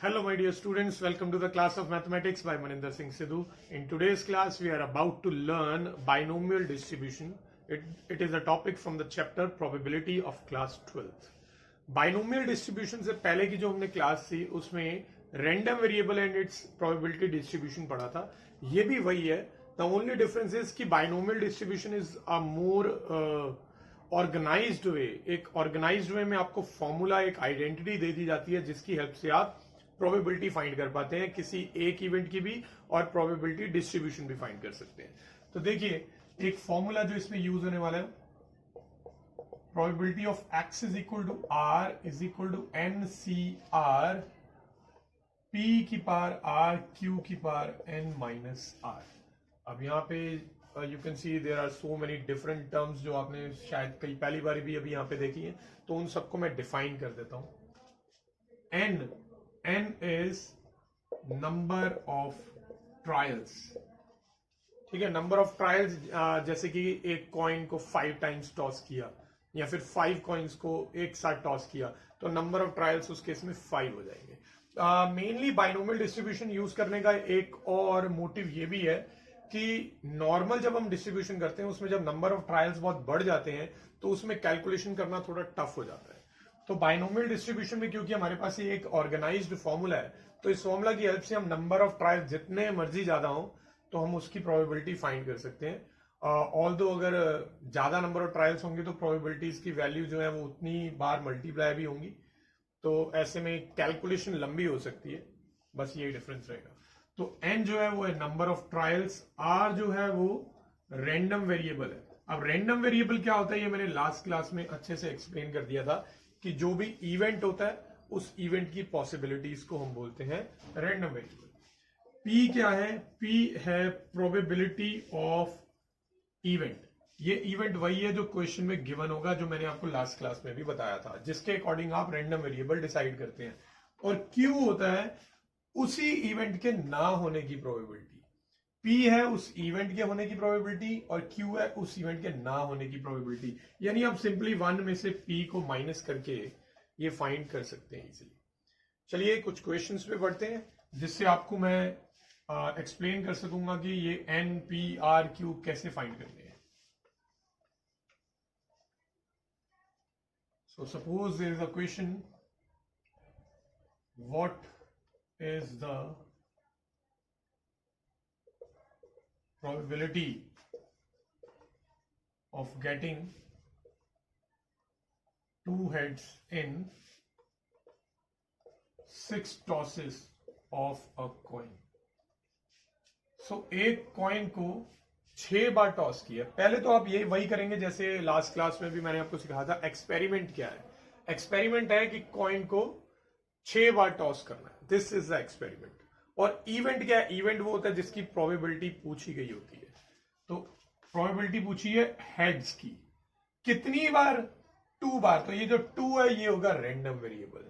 Hello my dear students, welcome to the class of mathematics by Maninder Singh Sidhu. In today's class we are about to learn binomial distribution. It is a topic from the chapter probability of class 12th. Binomial distribution से पहले की जो हमने class थी उसमें random variable and its probability distribution पढ़ा था. ये भी वही है. The only difference is कि binomial distribution is a more organised way. एक ऑर्गेनाइज्ड वे में आपको फॉर्मूला, एक आइडेंटिटी दे दी जाती है जिसकी हेल्प से आप प्रोबेबिलिटी फाइंड कर पाते हैं किसी एक इवेंट की भी, और प्रोबेबिलिटी डिस्ट्रीब्यूशन भी फाइंड कर सकते हैं. तो देखिए एक फॉर्मूला जो इसमें यूज होने वाला है, probability of X is equal to R is equal to N C R P की पावर आर क्यू की पावर एन माइनस आर. अब यहाँ पे you can see there are so many different terms जो आपने शायद कई पहली बार भी अभी यहाँ पे देखी है, तो उन सबको मैं डिफाइन कर देता हूं. n is number of trials. ठीक है, नंबर ऑफ ट्रायल्स. जैसे कि एक कॉइन को 5 टाइम्स टॉस किया या फिर 5 कॉइन्स को एक साथ टॉस किया, तो नंबर ऑफ ट्रायल्स उस केस में 5 हो जाएंगे. मेनली बाइनोमियल डिस्ट्रीब्यूशन यूज करने का एक और मोटिव ये भी है कि नॉर्मल जब हम डिस्ट्रीब्यूशन करते हैं उसमें जब नंबर ऑफ ट्रायल्स बहुत बढ़ जाते हैं तो उसमें कैलकुलेशन करना थोड़ा टफ हो जाता है. तो बाइनोमियल डिस्ट्रीब्यूशन में क्योंकि हमारे पास ये एक ऑर्गेनाइज्ड फॉर्मूला है, तो इस फॉर्मूला की हेल्प से हम नंबर ऑफ ट्रायल्स जितने मर्जी ज्यादा हो तो हम उसकी प्रोबेबिलिटी फाइंड कर सकते हैं. ऑल्दो अगर ज्यादा नंबर ऑफ ट्रायल्स होंगे तो प्रोबेबिलिटीज की वैल्यू जो है वो उतनी बार मल्टीप्लाई भी होंगी, तो ऐसे में कैलकुलेशन लंबी हो सकती है. बस यही डिफरेंस रहेगा. तो n जो है वो है नंबर ऑफ ट्रायल्स, r जो है वो रैंडम वेरिएबल है. अब रैंडम वेरिएबल क्या होता है ये मैंने लास्ट क्लास में अच्छे से एक्सप्लेन कर दिया था कि जो भी इवेंट होता है उस इवेंट की पॉसिबिलिटीज को हम बोलते हैं रैंडम वेरिएबल. p क्या है? p है प्रोबेबिलिटी ऑफ इवेंट. ये इवेंट वही है जो क्वेश्चन में गिवन होगा, जो मैंने आपको लास्ट क्लास में भी बताया था, जिसके अकॉर्डिंग आप रैंडम वेरिएबल डिसाइड करते हैं. और q होता है उसी इवेंट के ना होने की प्रोबेबिलिटी. P है उस इवेंट के होने की प्रोबेबिलिटी और Q है उस इवेंट के ना होने की प्रोबेबिलिटी. यानी आप सिंपली 1 में से P को माइनस करके ये फाइंड कर सकते हैं इजीली. चलिए कुछ क्वेश्चंस पे बढ़ते हैं जिससे आपको मैं एक्सप्लेन कर सकूंगा कि ये N, P, R, Q कैसे फाइंड करने हैं. So suppose there is a question, what is the probability of getting 2 heads in 6 tosses of a coin. So एक कॉइन को 6 बार टॉस किया. पहले तो आप ये वही करेंगे जैसे लास्ट क्लास में भी मैंने आपको सिखाया था. एक्सपेरिमेंट क्या है? एक्सपेरिमेंट है कि कॉइन को 6 बार टॉस करना है. This is the experiment. और इवेंट क्या है? इवेंट वो होता है जिसकी प्रोबेबिलिटी पूछी गई होती है. तो प्रोबेबिलिटी पूछी है हेड्स की. कितनी बार? 2 बार. तो ये जो 2 है ये होगा रैंडम वेरिएबल.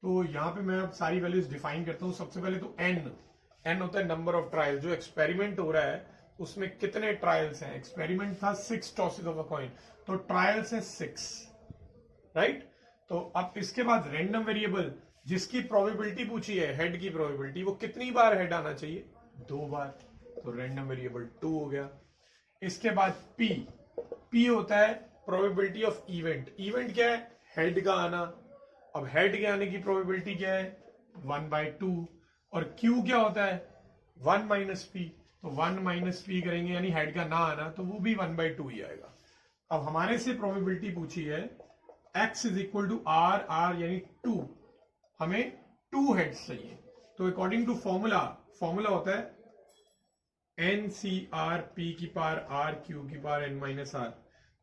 तो यहां पे मैं अब सारी वैल्यूज डिफाइन करता हूं. सबसे पहले तो n होता है नंबर ऑफ ट्रायल. जो एक्सपेरिमेंट हो रहा है उसमें कितने ट्रायल्स हैं? एक्सपेरिमेंट था 6 टॉसेस ऑफ अ कॉइन, तो ट्रायल्स है 6, राइट. तो अब इसके बाद रैंडम वेरिएबल जिसकी प्रोबेबिलिटी पूछी है, हेड की प्रोबेबिलिटी, वो कितनी बार हेड आना चाहिए? 2 बार. तो रैंडम वेरिएबल 2 हो गया. इसके बाद p होता है प्रोबेबिलिटी ऑफ इवेंट. इवेंट क्या है? हेड का आना. अब हेड के आने की प्रोबेबिलिटी क्या है? 1/2. और q क्या होता है? 1 माइनस p. तो 1 माइनस p करेंगे यानी हेड का ना आना, तो वो भी 1/2 ही आएगा. अब हमारे से प्रोबेबिलिटी पूछी है x is equal to r यानी 2. हमें 2 हेड्स चाहिए. तो अकॉर्डिंग टू फॉर्मूला होता है NCR P की पावर R Q की पावर N माइनस R.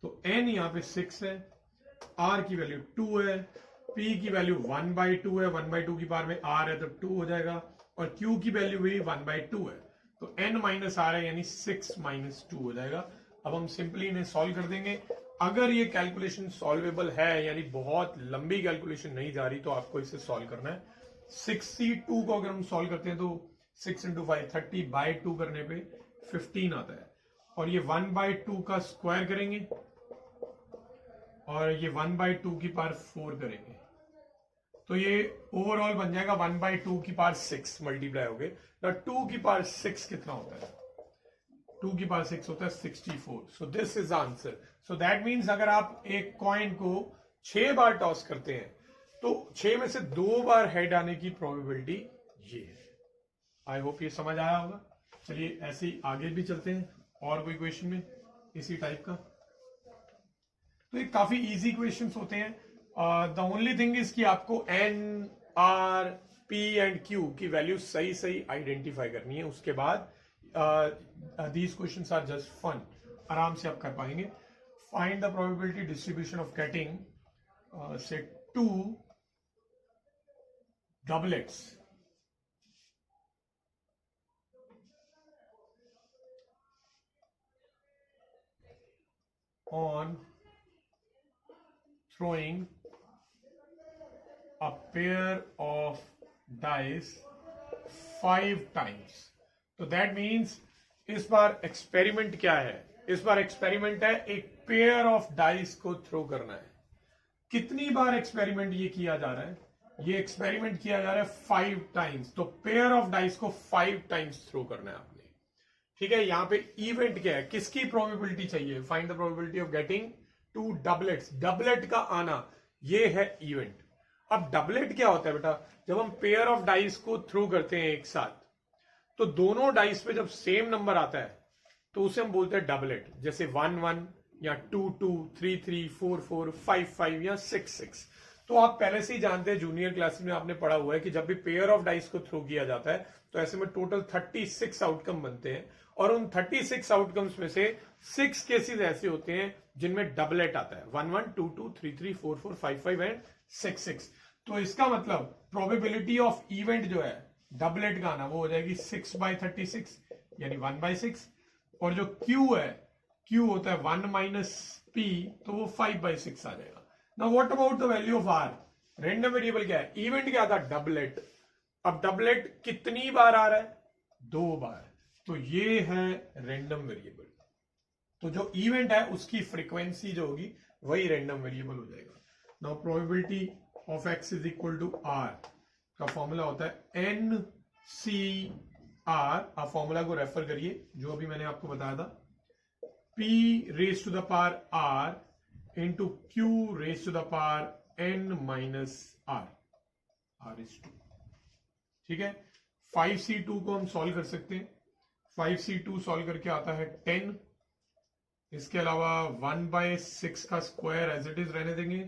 तो N यहाँ पे 6 है, R की वैल्यू 2 है, P की वैल्यू 1/2 है. 1/2 की पावर में R है तो 2 हो जाएगा, और Q की वैल्यू भी 1/2 है. तो N माइनस R है यानी 6 माइनस 2 हो जाएगा. अब हम सिंपली इन्हें सॉल्व कर देंगे. अगर ये कैलकुलेशन सॉल्वेबल है, यानी बहुत लंबी कैलकुलेशन नहीं जा रही, तो आपको इसे सॉल्व करना है. 62 को अगर हम सॉल्व करते हैं तो 6 × 5 30/2 करने पे 15 आता है. और ये 1/2 का स्क्वायर करेंगे और ये 1/2 की पावर 4 करेंगे तो ये ओवरऑल बन जाएगा 1/2 मल्टीप्लाई हो गए ना। 2 कितना होता है? 2 होता है 64। So this is answer. So that means अगर आप एक कॉइन को 6 बार टॉस करते हैं तो 6 में से 2 बार हेड आने की प्रोबेबिलिटी ये है। आई होप ये समझ आया होगा। चलिए ऐसे ही आगे भी चलते हैं और कोई क्वेश्चन में इसी टाइप का। तो ये काफी इजी क्वेश्चंस होते हैं। द ओनली थिंग इज कि आपको N, R, P and Q की वैल्यू सही सही आइडेंटिफाई करनी है। उसके बाद these questions are just fun, आराम से आप कर पाएंगे। Find the probability distribution of getting say 2 doublets on throwing a pair of dice 5 times। तो दैट मीन्स इस बार एक्सपेरिमेंट क्या है? इस बार एक्सपेरिमेंट है एक पेयर ऑफ डाइस को थ्रो करना है। कितनी बार एक्सपेरिमेंट ये किया जा रहा है? ये एक्सपेरिमेंट किया जा रहा है 5 टाइम्स। तो पेयर ऑफ डाइस को 5 टाइम्स थ्रो करना है आपने। ठीक है, यहां पे इवेंट क्या है? किसकी प्रोबेबिलिटी चाहिए? Find the probability of getting 2 doublets. Doublet का आना ये है इवेंट। अब डबलेट क्या होता है बेटा? जब हम पेयर ऑफ डाइस को थ्रो करते हैं एक साथ, तो दोनों डाइस पे जब सेम नंबर आता है तो उसे हम बोलते हैं डबलेट। जैसे 1 1 या 2 2, 3 3, 4 4, 5 5 या 6 6। तो आप पहले से ही जानते हैं, जूनियर क्लासेस में आपने पढ़ा हुआ है कि जब भी पेयर ऑफ डाइस को थ्रो किया जाता है तो ऐसे में टोटल 36 आउटकम बनते हैं। और उन 36 आउटकम्स में से 6 केसेस ऐसे होते हैं जिनमें डबलेट आता है। 1 1, 2 2, 3 3, 4 4, 5 5 एंड 6 6। तो इसका मतलब प्रोबेबिलिटी ऑफ इवेंट जो है डबलेट का आना वो हो जाएगी 6/36 यानी 1/6। और जो क्यू है, क्यू होता है 1 माइनस पी, तो वो 5/6 आ जाएगा। Now what about the value of R? Random variable क्या है? इवेंट क्या था? डबलेट। अब डबलेट कितनी बार आ रहा है? 2 बार। तो ये है रैंडम वेरिएबल। तो जो इवेंट है उसकी फ्रीक्वेंसी जो होगी वही रैंडम वेरिएबल हो जाएगा। Now probability of X is equal to R का फॉर्मूला होता है एन सी आर। आप फॉर्मूला को रेफर करिए जो अभी मैंने आपको बताया था। P raised to the power R into Q raised to the power N minus R। R is 2। ठीक है, 5C2 को हम सॉल्व कर सकते हैं। 5C2 सॉल्व करके आता है 10। इसके अलावा 1/6 का स्क्वायर एज इट इज रहने देंगे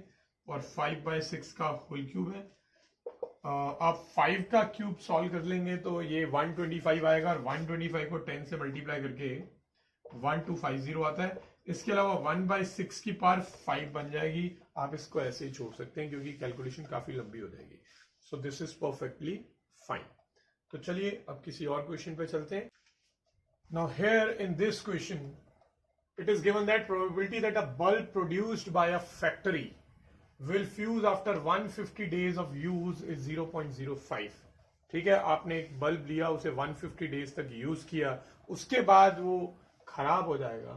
और 5/6 का होल क्यूब है। आप 5 का क्यूब सॉल्व कर लेंगे तो ये 125 आएगा और 125 को 10 से मल्टीप्लाई करके 1250 आता है। इसके अलावा 1/6 की पावर 5 बन जाएगी। आप इसको ऐसे ही छोड़ सकते हैं क्योंकि कैलकुलेशन काफी लंबी हो जाएगी। So this is perfectly fine. तो चलिए अब किसी और क्वेश्चन पे चलते हैं। Now here in this question it is given that probability that a bulb produced by a factory will fuse after 150 days of use is 0.05। ठीक है, आपने एक बल्ब लिया, उसे 150 डेज तक यूज किया, उसके बाद वो खराब हो जाएगा,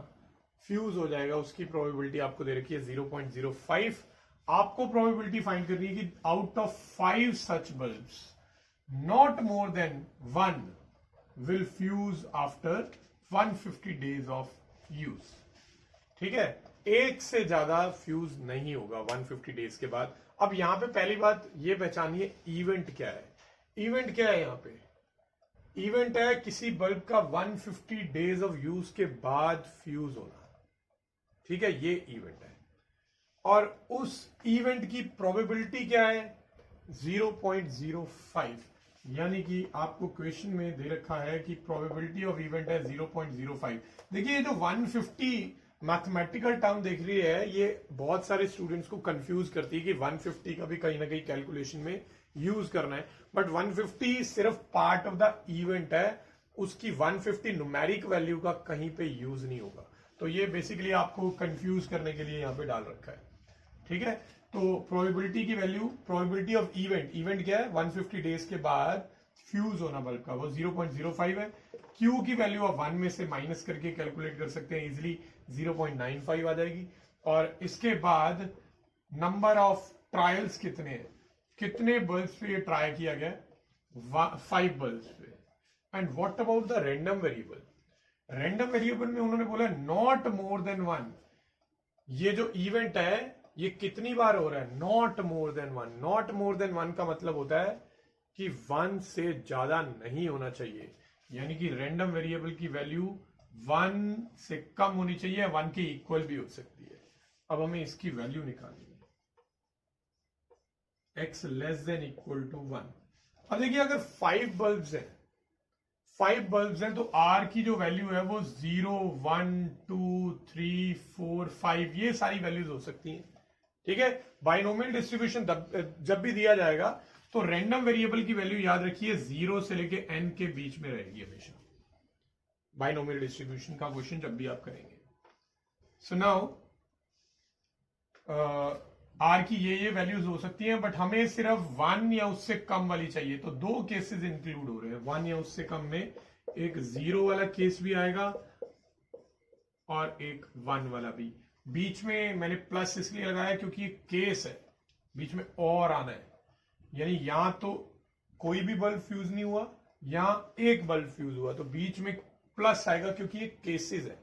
फ्यूज हो जाएगा। उसकी प्रोबेबिलिटी आपको दे रखी है 0.05। आपको प्रोबेबिलिटी फाइंड करनी है कि out of 5 such bulbs not more than 1 will fuse after 150 days of use. ठीक है, एक से ज्यादा फ्यूज नहीं होगा 150 डेज के बाद। अब यहां पे पहली बात ये पहचानिए इवेंट क्या है। इवेंट क्या है? यहां पे इवेंट है किसी बल्ब का 150 डेज ऑफ यूज के बाद फ्यूज होना। ठीक है, ये इवेंट है। और उस इवेंट की प्रोबेबिलिटी क्या है? 0.05। यानी कि आपको क्वेश्चन में दे रखा है कि प्रोबेबिलिटी ऑफ इवेंट है 0.05। देखिए ये जो 150 मैथमेटिकल टर्म देख रही है, ये बहुत सारे स्टूडेंट्स को कंफ्यूज करती है कि 150 का भी कहीं ना कहीं कैलकुलेशन में यूज करना है। बट 150 सिर्फ पार्ट ऑफ द इवेंट है, उसकी 150 न्यूमेरिक वैल्यू का कहीं पे यूज नहीं होगा। तो ये बेसिकली आपको कंफ्यूज करने के लिए यहां पे डाल रखा है। ठीक है, तो प्रोबेबिलिटी की value, probability of event, event क्या है? 150 डेज के बाद फ्यूज होना बल्ब का, वो 0.05 है। क्यू की वैल्यू आप 1 में से माइनस करके कैलकुलेट कर सकते हैं इजिली, 0.95 आ जाएगी। और इसके बाद नंबर ऑफ ट्रायल्स कितने हैं? कितने बल्ब्स पे ये ट्राई किया गया? 5 बल्ब्स पे। And what about the random variable? Random variable में उन्होंने बोला नॉट मोर देन 1। ये जो इवेंट है ये कितनी बार हो रहा है? Not more than 1। Not more than 1 का मतलब होता है कि 1 से ज्यादा नहीं होना चाहिए, यानी कि रैंडम वेरिएबल की वैल्यू 1 से कम होनी चाहिए, 1 के इक्वल भी हो सकती है। अब हमें इसकी वैल्यू निकालनी है, x less than equal to 1। अब देखिए अगर 5 बल्ब्स हैं, 5 बल्ब्स हैं, तो R की जो वैल्यू है वो 0, 1, 2, 3, 4, 5 ये सारी वैल्यूज हो सकती हैं। ठीक है, बाइनोमियल डिस्ट्रीब्यूशन जब भी दिया जाएगा तो रैंडम वेरिएबल की वैल्यू याद रखिए 0 से लेके n के बीच में रहेगी हमेशा, बाइनोमियल डिस्ट्रीब्यूशन का क्वेश्चन जब भी आप करेंगे। सो नाउ आर की ये वैल्यूज हो सकती हैं, बट हमें सिर्फ 1 या उससे कम वाली चाहिए, तो 2 केसेस इंक्लूड हो रहे हैं। 1 या उससे कम में एक 0 वाला केस भी आएगा और एक 1 वाला भी। बीच में मैंने प्लस इसलिए लगाया क्योंकि ये केस है, बीच में और आना है, यानी या तो कोई भी बल्ब फ्यूज नहीं हुआ या एक बल्ब फ्यूज हुआ, तो बीच में प्लस आएगा क्योंकि ये केसेस है,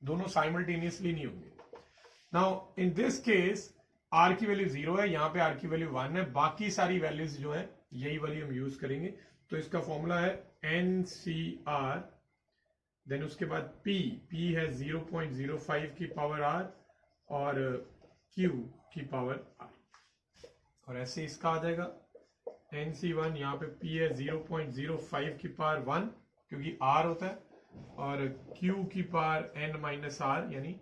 दोनों साइमल्टेनियसली नहीं होंगे। Now in this case R की वैल्यू 0 है, यहां पे आर की वैल्यू 1 है, बाकी सारी वैल्यूज जो है यही वाली हम यूज करेंगे। तो इसका फॉर्मूला है NCR, देन उसके बाद P है 0.05 की पावर R और Q की पावर R, और ऐसे इसका आ जाएगा NC1, यहाँ पे P है 0.05 की पावर 1 क्योंकि R होता है, और Q की पावर N-R यानी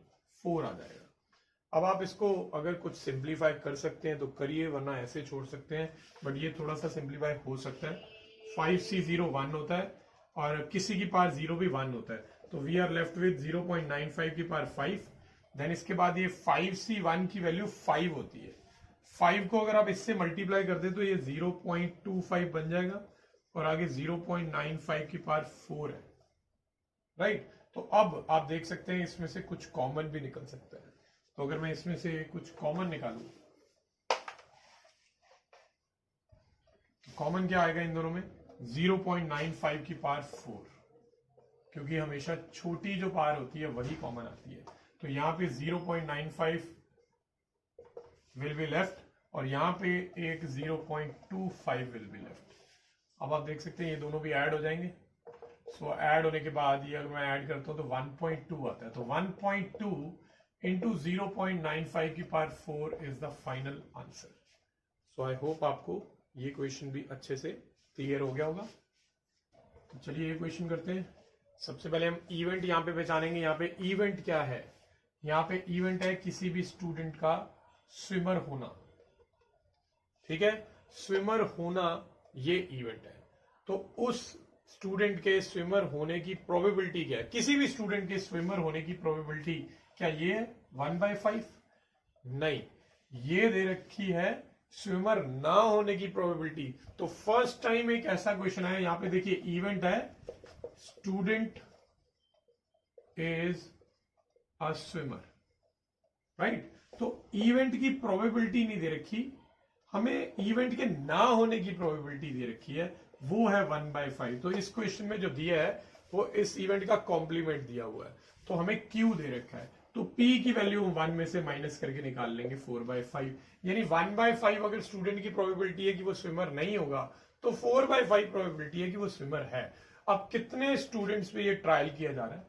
4 आ जाएगा। अब आप इसको अगर कुछ सिंप्लीफाई कर सकते हैं तो करिए, वरना ऐसे छोड़ सकते हैं, बट ये थोड़ा सा सिंप्लीफाई हो सकता है। 5C0 1 होता है और किसी की पावर 0 भी 1 होता है, तो वी आर लेफ्ट विद 0.95 की पावर 5। देन इसके बाद ये 5C1 की वैल्यू 5 होती है। 5 को अगर आप इससे मल्टीप्लाई कर दे तो ये 0.25 बन जाएगा और आगे 0.95 की पावर 4 है, राइट। तो अब आप देख सकते हैं इसमें से कुछ कॉमन भी निकल सकता है। तो अगर मैं इसमें से कुछ कॉमन निकालूं, कॉमन क्या आएगा इन दोनों में? 0.95 की पावर 4, क्योंकि हमेशा छोटी जो पावर होती है वही कॉमन आती है। तो यहां पे 0.95 विल बी लेफ्ट और यहां पे एक 0.25 विल बी लेफ्ट। अब आप देख सकते हैं ये दोनों भी ऐड हो जाएंगे। सो ऐड होने के बाद ये अगर मैं ऐड करता हूं तो 1.2 आता है, तो 1.2 इंटू 0.95 की power 4 is the final answer. So I hope आपको ये क्वेश्चन भी अच्छे से क्लियर हो गया होगा। तो चलिए ये क्वेश्चन करते हैं। सबसे पहले हम इवेंट यहाँ पे पहचानेंगे। यहाँ पे इवेंट क्या है? यहाँ पे इवेंट है किसी भी स्टूडेंट का स्विमर होना, ठीक है, स्विमर होना ये इवेंट है। तो उस स्टूडेंट के स्विमर होने की प्रोबेबिलिटी क्या है? किसी भी स्टूडेंट के स्विमर होने की प्रोबेबिलिटी क्या ये है 1/5? नहीं, ये दे रखी है स्विमर ना होने की प्रोबेबिलिटी। तो फर्स्ट टाइम एक ऐसा क्वेश्चन आया, यहां पे देखिए इवेंट है student is a swimmer, right. तो इवेंट की प्रोबेबिलिटी नहीं दे रखी, हमें इवेंट के ना होने की प्रोबेबिलिटी दे रखी है, वो है 1/5। तो इस क्वेश्चन में जो दिया है वो इस इवेंट का कॉम्प्लीमेंट दिया हुआ है, तो हमें Q दे रखा है, तो P की वैल्यू 1 में से माइनस करके निकाल लेंगे 4/5, यानी 1/5 अगर स्टूडेंट की प्रोबेबिलिटी है कि वो स्विमर नहीं होगा तो 4/5 प्रोबेबिलिटी है कि वो स्विमर है। अब कितने स्टूडेंट्स पे ये ट्रायल किया जा रहा है?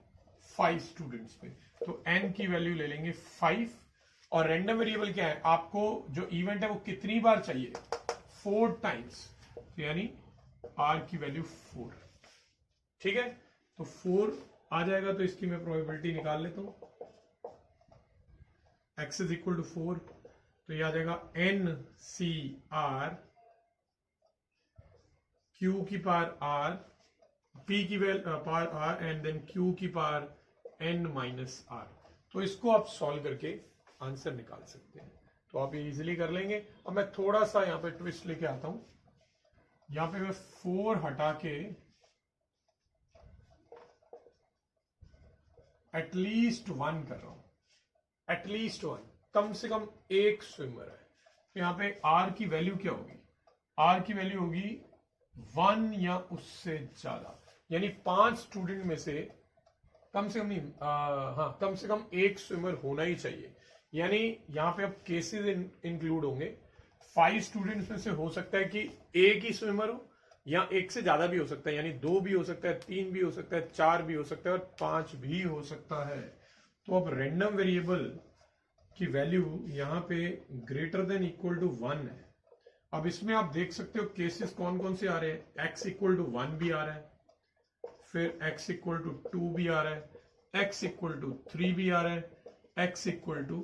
5 स्टूडेंट्स पे, तो N की वैल्यू ले लेंगे 5। और रैंडम वेरिएबल क्या है? आपको जो इवेंट है वो कितनी बार चाहिए? 4 टाइम्स, तो यानी R की वैल्यू 4, ठीक है। तो 4 आ जाएगा, तो इसकी मैं प्रोबेबिलिटी निकाल लेता हूं। x इज इक्वल टू 4, तो ये आ जाएगा NCR Q की पावर R, P की power R and then Q की पावर N-R। तो इसको आप सॉल्व करके आंसर निकाल सकते हैं, तो आप ये इजीली कर लेंगे। अब मैं थोड़ा सा यहाँ पे ट्विस्ट लेके आता हूं, यहाँ पे मैं 4 हटा के एटलीस्ट 1 कर रहा हूं, एटलीस्ट 1, कम से कम एक स्विमर है। तो यहाँ पे R की वैल्यू क्या होगी? आर की वैल्यू होगी 1 या उससे ज्यादा, यानी 5 स्टूडेंट में से कम से कम नहीं, हाँ कम से कम एक स्विमर होना ही चाहिए। यानी यहां पे अब केसेस इंक्लूड होंगे। 5 स्टूडेंट्स में से हो सकता है कि एक ही स्विमर हो, या एक से ज्यादा भी हो सकता है, यानी 2 भी हो सकता है, 3 भी हो सकता है, 4 भी हो सकता है और 5 भी हो सकता है। तो अब रैंडम वेरिएबल की वैल्यू यहां पे ग्रेटर देन इक्वल टू 1 है। अब इसमें आप देख सकते हो केसेस कौन कौन से आ रहे हैं। x इक्वल टू 1 भी आ रहा है, फिर x इक्वल टू 2 भी आ रहा है, x इक्वल टू 3 भी आ रहा है, x इक्वल टू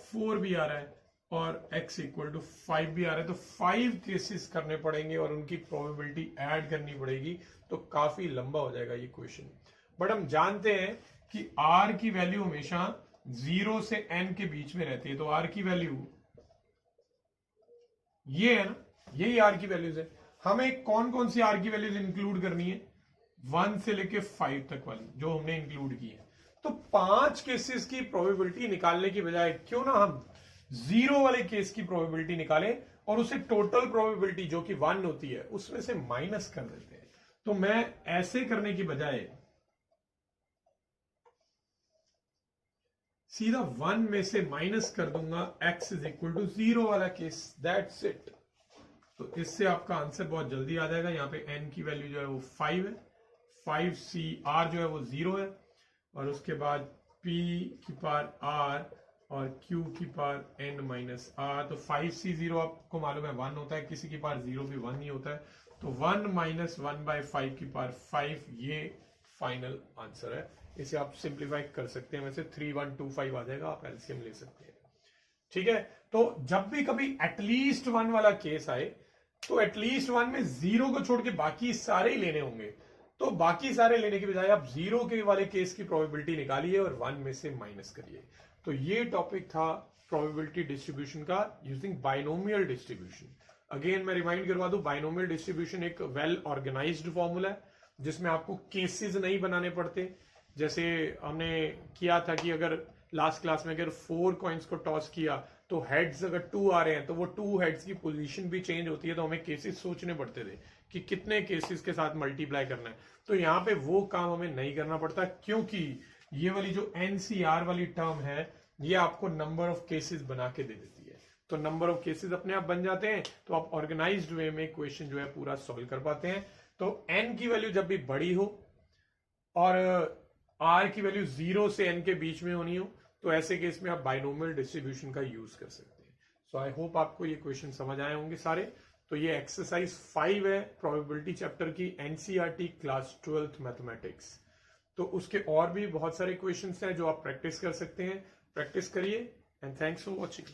4 भी आ रहा है और x इक्वल टू 5 भी आ रहा है। तो 5 केसेस करने पड़ेंगे और उनकी प्रोबेबिलिटी ऐड करनी पड़ेगी, तो काफी लंबा हो जाएगा ये क्वेश्चन। बट हम जानते हैं कि r की वैल्यू हमेशा 0 से n के बीच में रहती है, तो r की वैल्यू ये है ना, यही r की वैल्यूज है। हमें कौन कौन सी r की वैल्यूज इंक्लूड करनी है, 1 से लेके 5 तक वाली जो हमने इंक्लूड की है। तो 5 केसेस की प्रोबेबिलिटी निकालने की बजाय क्यों ना हम 0 वाले केस की प्रोबेबिलिटी निकालें और उसे टोटल प्रोबेबिलिटी जो कि 1 होती है उसमें से माइनस कर देते हैं। तो मैं ऐसे करने की बजाय सीधा 1 में से माइनस कर दूंगा x इज इक्वल टू 0 वाला केस, दैट्स इट। तो इससे आपका आंसर बहुत जल्दी आ जाएगा। यहाँ पे n की वैल्यू जो है वो 5 है, 5c(r) जो है वो 0 है और उसके बाद p की पावर r और q की पावर n माइनस r। तो 5c0 आपको मालूम है 1 होता है, किसी की पावर 0 भी 1 ही होता है। तो 1 माइनस 1/5 की पावर 5, ये फाइनल आंसर है। इसे आप सिंप्लीफाई कर सकते हैं, वैसे 3125 आ जाएगा, आप एलसीएम ले सकते हैं। ठीक है, तो जब भी कभी एटलीस्ट 1 वाला केस आए तो एटलीस्ट 1 में 0 को छोड़ के बाकी सारे ही लेने होंगे। तो बाकी सारे लेने के बजाय आप 0 के वाले केस की प्रोबेबिलिटी निकालिए और 1 में से माइनस करिए। तो ये टॉपिक था प्रोबेबिलिटी डिस्ट्रीब्यूशन का यूजिंग बाइनोमियल डिस्ट्रीब्यूशन। अगेन मैं रिमाइंड करवा दूं, बाइनोमियल डिस्ट्रीब्यूशन एक वेल ऑर्गेनाइज्ड फॉर्मूला है जिसमें आपको केसेस नहीं बनाने पड़ते। जैसे हमने किया था कि अगर लास्ट क्लास में अगर 4 कॉइन्स को टॉस किया तो हेड्स अगर 2 आ रहे हैं तो वो 2 हेड्स की पोजीशन भी चेंज होती है, तो हमें केसेस सोचने पड़ते थे कि कितने केसेस के साथ मल्टीप्लाई करना है। तो यहाँ पे वो काम हमें नहीं करना पड़ता, क्योंकि ये वाली जो NCR वाली टर्म है ये आपको नंबर ऑफ केसेस बना के दे देती है। तो नंबर ऑफ केसेस अपने आप बन जाते हैं, तो आप ऑर्गेनाइज्ड वे में क्वेश्चन जो है पूरा सॉल्व कर पाते हैं। तो n की वैल्यू जब भी बड़ी हो और r की वैल्यू 0 से n के बीच में होनी हो, तो ऐसे केस में आप बाइनोमियल डिस्ट्रीब्यूशन का यूज कर सकते हैं। सो आई होप आपको ये क्वेश्चन समझ आए होंगे सारे। तो ये एक्सरसाइज 5 है प्रोबेबिलिटी चैप्टर की, NCERT क्लास 12th मैथमेटिक्स। तो उसके और भी बहुत सारे क्वेश्चंस हैं जो आप प्रैक्टिस कर सकते हैं। प्रैक्टिस करिए एंड थैंक्स फॉर वॉचिंग।